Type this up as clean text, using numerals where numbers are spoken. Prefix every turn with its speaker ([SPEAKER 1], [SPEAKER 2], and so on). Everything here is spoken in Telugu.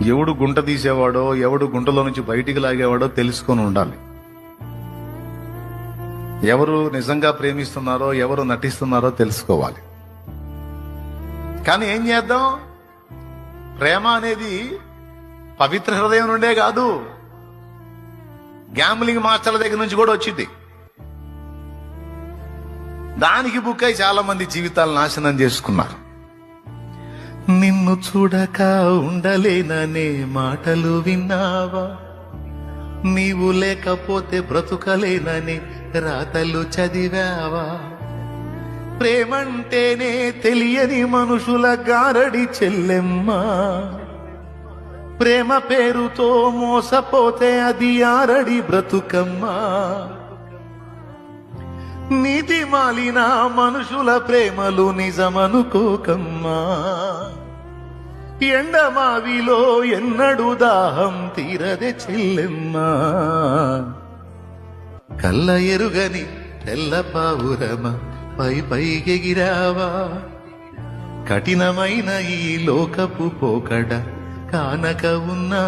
[SPEAKER 1] ఎవడు గుంట తీసేవాడో ఎవడు గుంటలో నుంచి బయటికి లాగేవాడో తెలుసుకొని ఉండాలి. ఎవరు నిజంగా ప్రేమిస్తున్నారో ఎవరు నటిస్తున్నారో తెలుసుకోవాలి. కానీ ఏం చేద్దాం, ప్రేమ అనేది పవిత్ర హృదయం నుండే కాదు, గ్యాంబ్లింగ్ మాస్టర్ల దగ్గర నుంచి కూడా వచ్చింది. దానికి బుక్ అయి చాలా మంది జీవితాలు నాశనం చేసుకున్నారు. నిన్ను చూడక ఉండలేననే మాటలు విన్నావా, నీవు లేకపోతే బ్రతుకలేనని రాతలు చదివావా, ప్రేమంటేనే తెలియని మనుషుల గారడి చెల్లెమ్మా, ప్రేమ పేరుతో మోసపోతే అది ఆరడి బ్రతుకమ్మా, నీతి మాలిన మనుషుల ప్రేమలు నిజమనుకోకమ్మా, ఎండమావిలో ఎన్నడు దాహం తీరదే చెల్లెమ్మా, కళ్ళ ఎరుగని తెల్ల పావురమ పై పైకెగిరావా, కఠినమైన ఈ లోకపు పోకడ కానక ఉన్నా